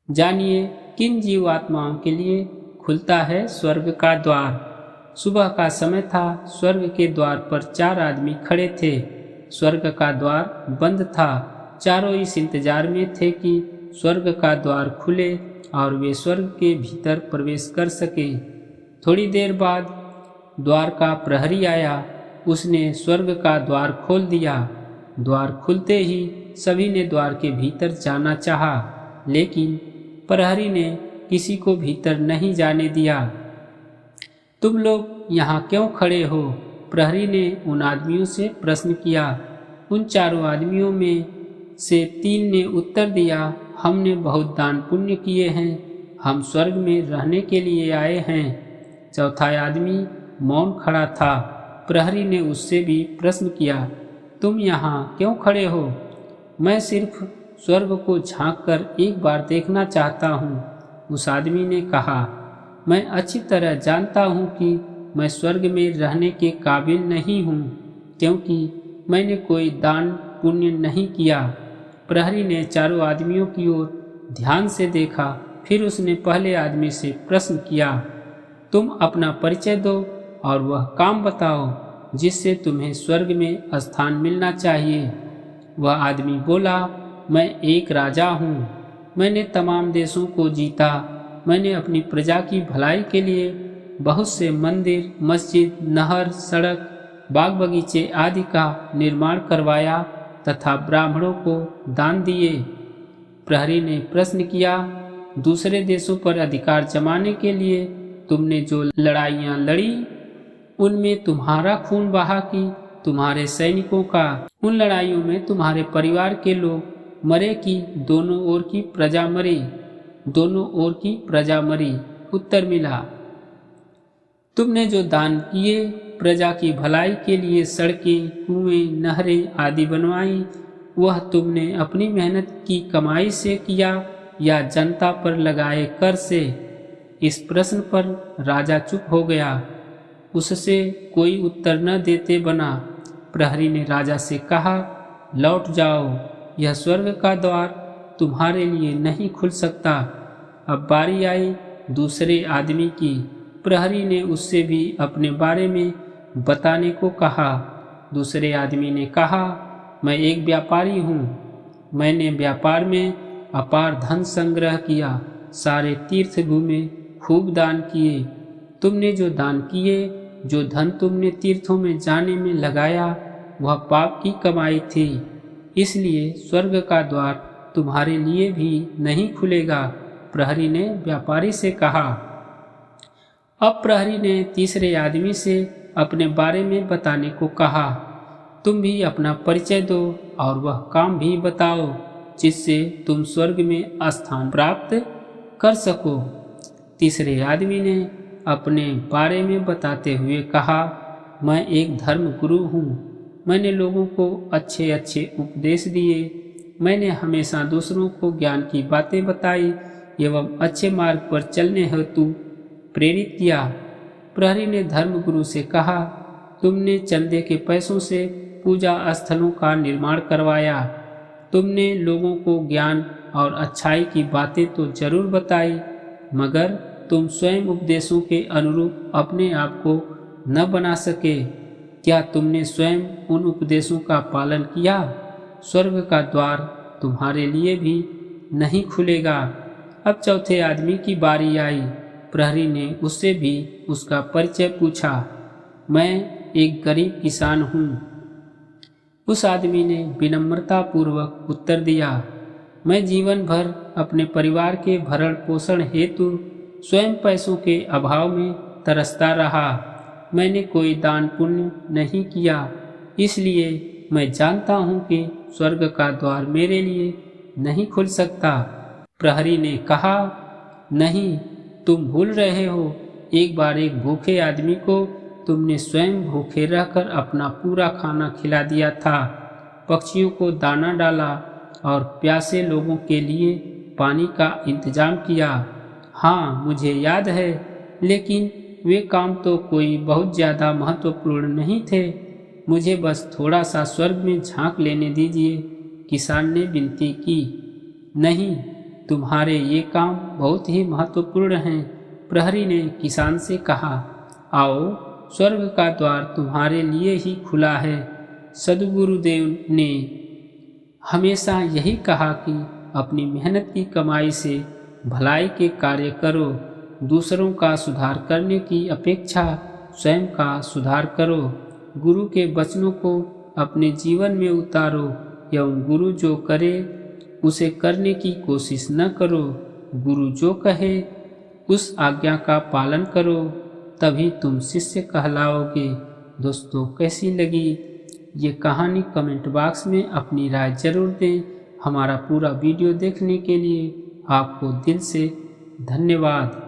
जानिए किन जीवात्माओं के लिए खुलता है स्वर्ग का द्वार। सुबह का समय था। स्वर्ग के द्वार पर 4 आदमी खड़े थे। स्वर्ग का द्वार बंद था। चारों इस इंतजार में थे कि स्वर्ग का द्वार खुले और वे स्वर्ग के भीतर प्रवेश कर सके। थोड़ी देर बाद द्वार का प्रहरी आया। उसने स्वर्ग का द्वार खोल दिया। द्वार खुलते ही सभी ने द्वार के भीतर जाना चाहा, लेकिन प्रहरी ने किसी को भीतर नहीं जाने दिया। तुम लोग यहाँ क्यों खड़े हो? प्रहरी ने उन आदमियों से प्रश्न किया। उन चारों आदमियों में से 3 ने उत्तर दिया, हमने बहुत दान पुण्य किए हैं, हम स्वर्ग में रहने के लिए आए हैं। चौथा आदमी मौन खड़ा था। प्रहरी ने उससे भी प्रश्न किया, तुम यहाँ क्यों खड़े हो? मैं सिर्फ स्वर्ग को झांककर एक बार देखना चाहता हूँ। उस आदमी ने कहा, मैं अच्छी तरह जानता हूँ कि मैं स्वर्ग में रहने के काबिल नहीं हूँ, क्योंकि मैंने कोई दान पुण्य नहीं किया। प्रहरी ने चारों आदमियों की ओर ध्यान से देखा। फिर उसने पहले आदमी से प्रश्न किया, तुम अपना परिचय दो और वह काम बताओ जिससे तुम्हें स्वर्ग में स्थान मिलना चाहिए। वह आदमी बोला, मैं एक राजा हूँ। मैंने तमाम देशों को जीता। मैंने अपनी प्रजा की भलाई के लिए बहुत से मंदिर, मस्जिद, नहर, सड़क, बाग बगीचे आदि का निर्माण करवाया तथा ब्राह्मणों को दान दिए। प्रहरी ने प्रश्न किया, दूसरे देशों पर अधिकार जमाने के लिए तुमने जो लड़ाइयाँ लड़ी, उनमें तुम्हारा खून बहा कि तुम्हारे सैनिकों का? उन लड़ाइयों में तुम्हारे परिवार के लोग मरे कि दोनों ओर की प्रजा मरी? दोनों ओर की प्रजा मरी। उत्तर मिला, तुमने जो दान किए, प्रजा की भलाई के लिए सड़कें, कुएं, नहरें आदि बनवाई, वह तुमने अपनी मेहनत की कमाई से किया या जनता पर लगाए कर से? इस प्रश्न पर राजा चुप हो गया। उससे कोई उत्तर न देते बना। प्रहरी ने राजा से कहा, लौट जाओ, यह स्वर्ग का द्वार तुम्हारे लिए नहीं खुल सकता। अब बारी आई दूसरे आदमी की। प्रहरी ने उससे भी अपने बारे में बताने को कहा। दूसरे आदमी ने कहा, मैं एक व्यापारी हूँ। मैंने व्यापार में अपार धन संग्रह किया, सारे तीर्थ घूमे, खूब दान किए। तुमने जो दान किए, जो धन तुमने तीर्थों में जाने में लगाया, वह पाप की कमाई थी। इसलिए स्वर्ग का द्वार तुम्हारे लिए भी नहीं खुलेगा। प्रहरी ने व्यापारी से कहा। अब प्रहरी ने तीसरे आदमी से अपने बारे में बताने को कहा। तुम भी अपना परिचय दो और वह काम भी बताओ जिससे तुम स्वर्ग में स्थान प्राप्त कर सको। तीसरे आदमी ने अपने बारे में बताते हुए कहा, मैं एक धर्म गुरु हूँ। मैंने लोगों को अच्छे अच्छे उपदेश दिए। मैंने हमेशा दूसरों को ज्ञान की बातें बताई एवं अच्छे मार्ग पर चलने हेतु प्रेरित किया। प्रहरी ने धर्मगुरु से कहा, तुमने चंदे के पैसों से पूजा स्थलों का निर्माण करवाया। तुमने लोगों को ज्ञान और अच्छाई की बातें तो जरूर बताई, मगर तुम स्वयं उपदेशों के अनुरूप अपने आप को न बना सके। क्या तुमने स्वयं उन उपदेशों का पालन किया? स्वर्ग का द्वार तुम्हारे लिए भी नहीं खुलेगा। अब चौथे आदमी की बारी आई। प्रहरी ने उससे भी उसका परिचय पूछा। मैं एक गरीब किसान हूँ। उस आदमी ने विनम्रता पूर्वक उत्तर दिया, मैं जीवन भर अपने परिवार के भरण पोषण हेतु स्वयं पैसों के अभाव में तरसता रहा। मैंने कोई दान पुण्य नहीं किया, इसलिए मैं जानता हूँ कि स्वर्ग का द्वार मेरे लिए नहीं खुल सकता। प्रहरी ने कहा, नहीं, तुम भूल रहे हो। एक बार एक भूखे आदमी को तुमने स्वयं भूखे रहकर अपना पूरा खाना खिला दिया था, पक्षियों को दाना डाला और प्यासे लोगों के लिए पानी का इंतजाम किया। हाँ, मुझे याद है, लेकिन वे काम तो कोई बहुत ज़्यादा महत्वपूर्ण नहीं थे। मुझे बस थोड़ा सा स्वर्ग में झांक लेने दीजिए। किसान ने विनती की। नहीं, तुम्हारे ये काम बहुत ही महत्वपूर्ण हैं। प्रहरी ने किसान से कहा, आओ, स्वर्ग का द्वार तुम्हारे लिए ही खुला है। सद्गुरुदेव ने हमेशा यही कहा कि अपनी मेहनत की कमाई से भलाई के कार्य करो। दूसरों का सुधार करने की अपेक्षा स्वयं का सुधार करो। गुरु के वचनों को अपने जीवन में उतारो एवं गुरु जो करे उसे करने की कोशिश न करो। गुरु जो कहे उस आज्ञा का पालन करो, तभी तुम शिष्य कहलाओगे। दोस्तों, कैसी लगी ये कहानी? कमेंट बॉक्स में अपनी राय जरूर दें। हमारा पूरा वीडियो देखने के लिए आपको दिल से धन्यवाद।